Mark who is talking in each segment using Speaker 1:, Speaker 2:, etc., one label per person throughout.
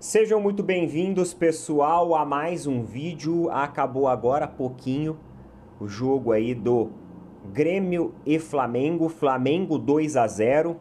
Speaker 1: Sejam muito bem-vindos, pessoal, a mais um vídeo. Acabou agora há pouquinho o jogo aí do Grêmio e Flamengo, Flamengo 2-0.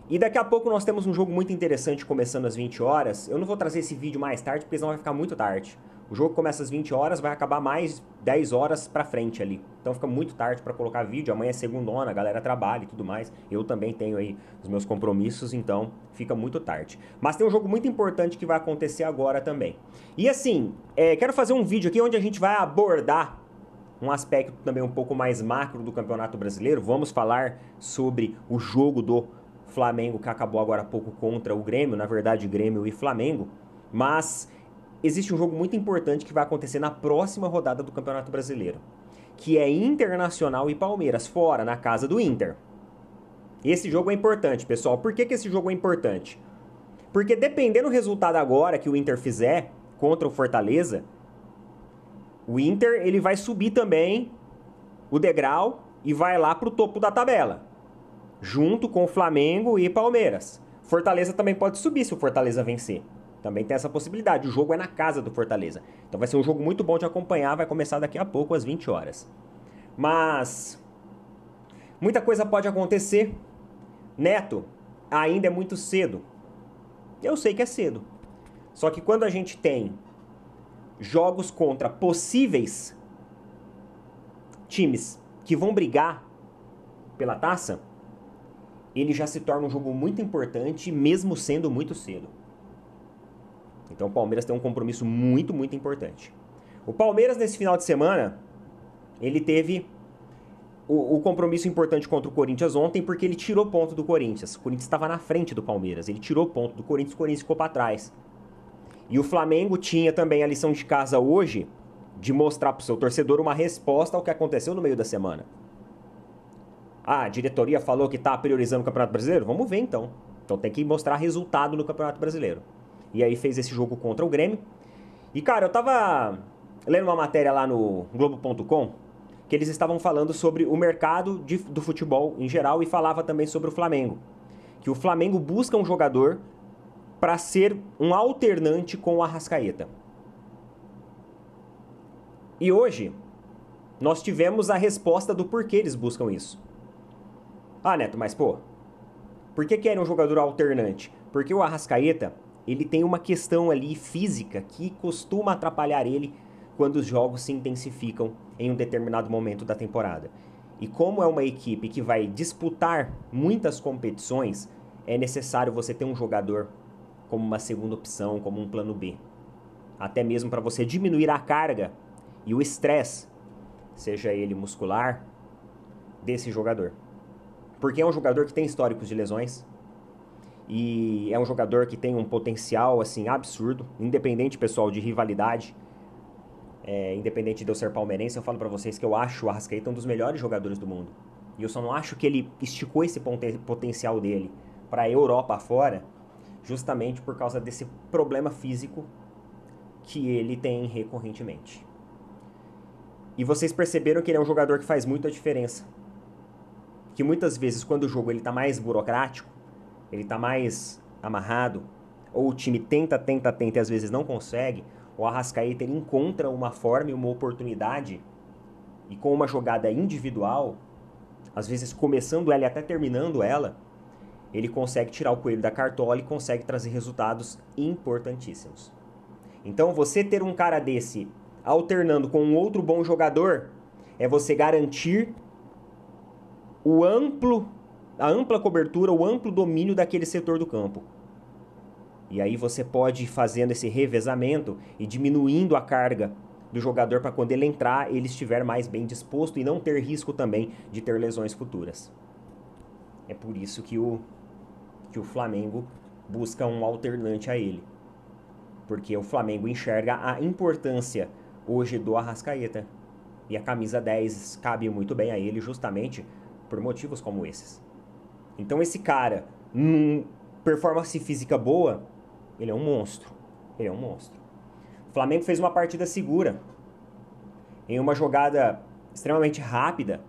Speaker 1: E daqui a pouco nós temos um jogo muito interessante começando às 20 horas. Eu não vou trazer esse vídeo mais tarde, porque senão vai ficar muito tarde. O jogo começa às 20 horas, vai acabar mais 10 horas pra frente ali. Então fica muito tarde pra colocar vídeo. Amanhã é segundona, a galera trabalha e tudo mais. Eu também tenho aí os meus compromissos, então fica muito tarde. Mas tem um jogo muito importante que vai acontecer agora também. E assim, quero fazer um vídeo aqui onde a gente vai abordar um aspecto também um pouco mais macro do Campeonato Brasileiro. Vamos falar sobre o jogo do Flamengo que acabou agora há pouco contra o Grêmio, na verdade Grêmio e Flamengo, mas existe um jogo muito importante que vai acontecer na próxima rodada do Campeonato Brasileiro, que é Internacional e Palmeiras, fora, na casa do Inter. Esse jogo é importante, pessoal. Por que esse jogo é importante? Porque dependendo do resultado agora que o Inter fizer contra o Fortaleza, o Inter ele vai subir também o degrau e vai lá pro topo da tabela, junto com o Flamengo e Palmeiras. Fortaleza também pode subir se o Fortaleza vencer. Também tem essa possibilidade. O jogo é na casa do Fortaleza. Então vai ser um jogo muito bom de acompanhar. Vai começar daqui a pouco, às 20 horas. Mas muita coisa pode acontecer. Neto, ainda é muito cedo. Eu sei que é cedo. Só que quando a gente tem jogos contra possíveis times que vão brigar pela taça, ele já se torna um jogo muito importante, mesmo sendo muito cedo. Então o Palmeiras tem um compromisso muito, muito importante. O Palmeiras, nesse final de semana, ele teve o compromisso importante contra o Corinthians ontem, porque ele tirou ponto do Corinthians. O Corinthians estava na frente do Palmeiras, ele tirou ponto do Corinthians, o Corinthians ficou para trás. E o Flamengo tinha também a lição de casa hoje, de mostrar para o seu torcedor uma resposta ao que aconteceu no meio da semana. Ah, a diretoria falou que está priorizando o Campeonato Brasileiro? Vamos ver então. Então tem que mostrar resultado no Campeonato Brasileiro. E aí fez esse jogo contra o Grêmio. E cara, eu tava lendo uma matéria lá no Globo.com, que eles estavam falando sobre o mercado do futebol em geral e falava também sobre o Flamengo. Que o Flamengo busca um jogador para ser um alternante com o Arrascaeta. E hoje nós tivemos a resposta do porquê eles buscam isso. Ah, Neto, mas pô, por que querem um jogador alternante? Porque o Arrascaeta, ele tem uma questão ali física que costuma atrapalhar ele quando os jogos se intensificam em um determinado momento da temporada. E como é uma equipe que vai disputar muitas competições, é necessário você ter um jogador como uma segunda opção, como um plano B. Até mesmo para você diminuir a carga e o estresse, seja ele muscular, desse jogador. Porque é um jogador que tem históricos de lesões e é um jogador que tem um potencial assim absurdo, independente, pessoal, de rivalidade, independente de eu ser palmeirense. Eu falo pra vocês que eu acho o Arrascaeta um dos melhores jogadores do mundo. E eu só não acho que ele esticou esse potencial dele pra Europa afora, justamente por causa desse problema físico que ele tem recorrentemente. E vocês perceberam que ele é um jogador que faz muita diferença. Que muitas vezes, quando o jogo ele tá mais burocrático, ele tá mais amarrado, ou o time tenta e às vezes não consegue, o Arrascaeta ele encontra uma forma e uma oportunidade, e com uma jogada individual, às vezes começando ela e até terminando ela, ele consegue tirar o coelho da cartola e consegue trazer resultados importantíssimos. Então você ter um cara desse alternando com um outro bom jogador, é você garantir a ampla cobertura, o amplo domínio daquele setor do campo. E aí você pode ir fazendo esse revezamento e diminuindo a carga do jogador para quando ele entrar, ele estiver mais bem disposto e não ter risco também de ter lesões futuras. É por isso que o Flamengo busca um alternante a ele. Porque o Flamengo enxerga a importância hoje do Arrascaeta. E a camisa 10 cabe muito bem a ele justamente por motivos como esses. Então esse cara, performance física boa, ele é um monstro. Ele é um monstro. O Flamengo fez uma partida segura, em uma jogada extremamente rápida,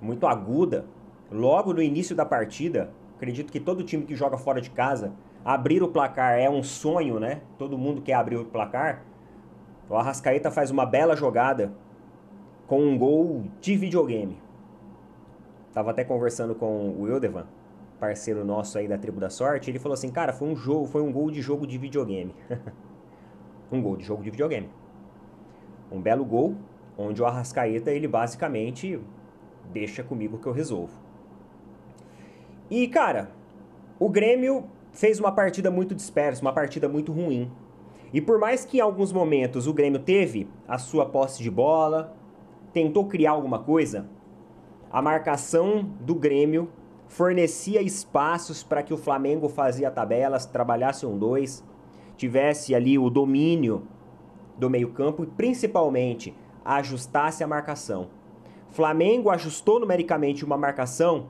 Speaker 1: muito aguda, logo no início da partida. Acredito que todo time que joga fora de casa abrir o placar é um sonho, né? Todo mundo quer abrir o placar. O Arrascaeta faz uma bela jogada com um gol de videogame. Tava até conversando com o Wildevan, parceiro nosso aí da Tribo da Sorte. Ele falou assim, cara, foi um gol de jogo de videogame. Um gol de jogo de videogame. Um belo gol, onde o Arrascaeta, ele basicamente deixa comigo que eu resolvo. E, cara, o Grêmio fez uma partida muito dispersa, uma partida muito ruim. E por mais que em alguns momentos o Grêmio teve a sua posse de bola, tentou criar alguma coisa, a marcação do Grêmio fornecia espaços para que o Flamengo fazia tabelas, trabalhasse 1-2, tivesse ali o domínio do meio-campo e principalmente ajustasse a marcação. Flamengo ajustou numericamente uma marcação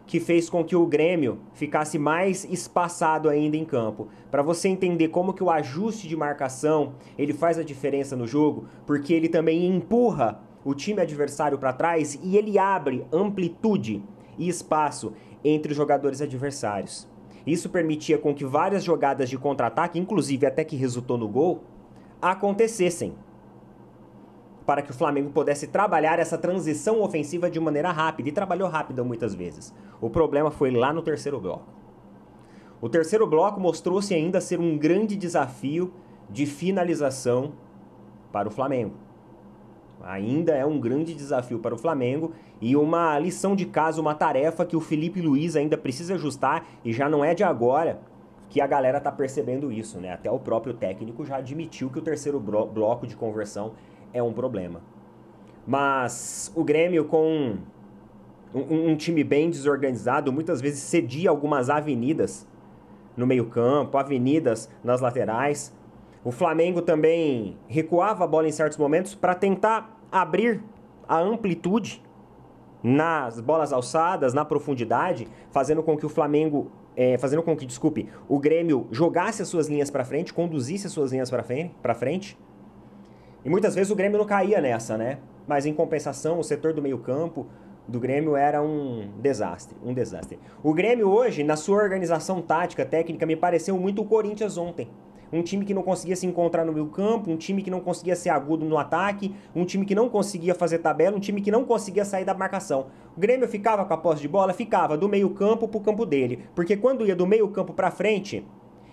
Speaker 1: que fez com que o Grêmio ficasse mais espaçado ainda em campo. Para você entender como que o ajuste de marcação, ele faz a diferença no jogo, porque ele também empurra o time adversário para trás e ele abre amplitude e espaço entre os jogadores adversários. Isso permitia com que várias jogadas de contra-ataque, inclusive até que resultou no gol, acontecessem, para que o Flamengo pudesse trabalhar essa transição ofensiva de maneira rápida, e trabalhou rápido muitas vezes. O problema foi lá no terceiro bloco. O terceiro bloco mostrou-se ainda ser um grande desafio de finalização para o Flamengo. Ainda é um grande desafio para o Flamengo e uma lição de casa, uma tarefa que o Felipe Luiz ainda precisa ajustar, e já não é de agora que a galera tá percebendo isso, né? Até o próprio técnico já admitiu que o terceiro bloco de conversão é um problema. Mas o Grêmio, com um time bem desorganizado, muitas vezes cedia algumas avenidas no meio-campo, avenidas nas laterais. O Flamengo também recuava a bola em certos momentos para tentar abrir a amplitude nas bolas alçadas, na profundidade, fazendo com que o Flamengo, o Grêmio jogasse as suas linhas para frente, conduzisse as suas linhas para frente. E muitas vezes o Grêmio não caía nessa, né? Mas em compensação, o setor do meio-campo do Grêmio era um desastre, um desastre. O Grêmio hoje, na sua organização tática, técnica, me pareceu muito o Corinthians ontem. Um time que não conseguia se encontrar no meio-campo, um time que não conseguia ser agudo no ataque, um time que não conseguia fazer tabela, um time que não conseguia sair da marcação. O Grêmio ficava com a posse de bola, ficava do meio-campo pro campo dele, porque quando ia do meio-campo pra frente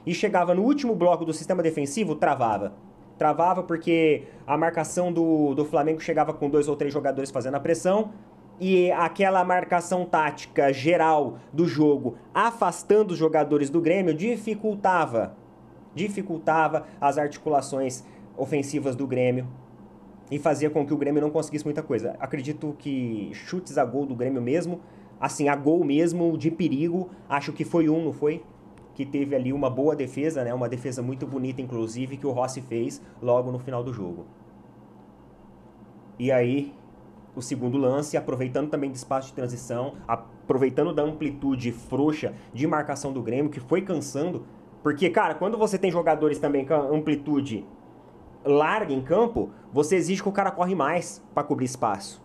Speaker 1: e chegava no último bloco do sistema defensivo, travava. Travava porque a marcação do Flamengo chegava com 2 ou 3 jogadores fazendo a pressão, e aquela marcação tática geral do jogo, afastando os jogadores do Grêmio, dificultava as articulações ofensivas do Grêmio e fazia com que o Grêmio não conseguisse muita coisa. Acredito que chutes a gol do Grêmio mesmo, assim, a gol mesmo de perigo, acho que foi não foi? Que teve ali uma boa defesa, né? Uma defesa muito bonita, inclusive, que o Rossi fez logo no final do jogo. E aí, o segundo lance, aproveitando também do espaço de transição, aproveitando da amplitude frouxa de marcação do Grêmio, que foi cansando. Porque, cara, quando você tem jogadores também com amplitude larga em campo, você exige que o cara corre mais para cobrir espaço.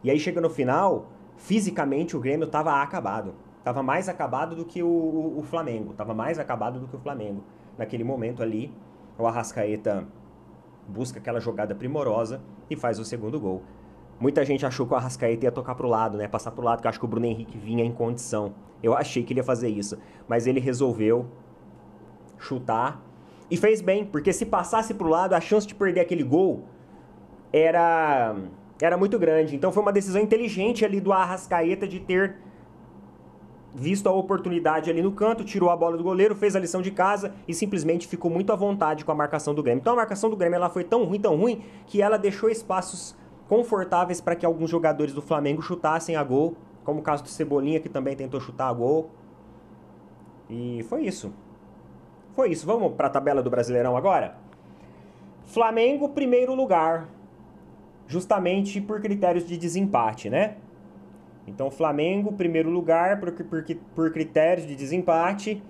Speaker 1: E aí chega no final, fisicamente o Grêmio tava acabado. Tava mais acabado do que o Flamengo. Tava mais acabado do que o Flamengo. Naquele momento ali, o Arrascaeta busca aquela jogada primorosa e faz o segundo gol. Muita gente achou que o Arrascaeta ia tocar pro lado, né? Passar pro lado, que eu acho que o Bruno Henrique vinha em condição. Eu achei que ele ia fazer isso. Mas ele resolveu chutar. E fez bem, porque se passasse pro lado, a chance de perder aquele gol era muito grande. Então foi uma decisão inteligente ali do Arrascaeta de ter visto a oportunidade ali no canto, tirou a bola do goleiro, fez a lição de casa e simplesmente ficou muito à vontade com a marcação do Grêmio. Então a marcação do Grêmio ela foi tão ruim, que ela deixou espaços confortáveis para que alguns jogadores do Flamengo chutassem a gol, como o caso do Cebolinha, que também tentou chutar a gol. E foi isso. Foi isso. Vamos para a tabela do Brasileirão agora? Flamengo, primeiro lugar, justamente por critérios de desempate, né? Então, Flamengo, primeiro lugar, por critérios de desempate,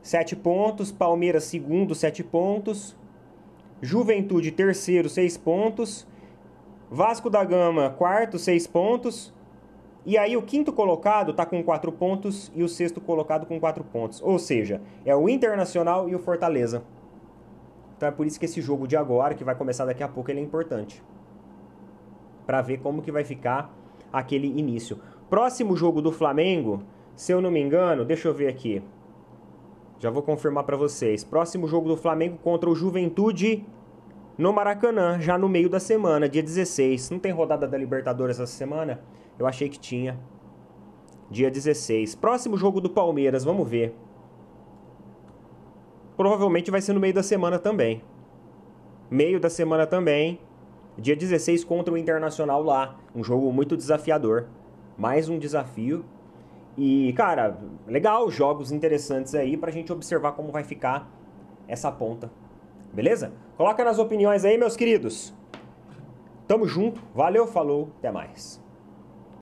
Speaker 1: 7 pontos. Palmeiras, segundo, 7 pontos. Juventude, terceiro, 6 pontos. Vasco da Gama, quarto, 6 pontos. E aí o quinto colocado tá com 4 pontos e o sexto colocado com 4 pontos. Ou seja, é o Internacional e o Fortaleza. Então é por isso que esse jogo de agora, que vai começar daqui a pouco, ele é importante. Para ver como que vai ficar aquele início. Próximo jogo do Flamengo, se eu não me engano, deixa eu ver aqui. Já vou confirmar para vocês. Próximo jogo do Flamengo contra o Juventude no Maracanã, já no meio da semana, dia 16. Não tem rodada da Libertadores essa semana? Eu achei que tinha. Dia 16. Próximo jogo do Palmeiras, vamos ver. Provavelmente vai ser no meio da semana também. Meio da semana também. Dia 16 contra o Internacional lá. Um jogo muito desafiador. Mais um desafio. E, cara, legal, jogos interessantes aí pra gente observar como vai ficar essa ponta. Beleza? Coloca nas opiniões aí, meus queridos. Tamo junto. Valeu, falou, até mais.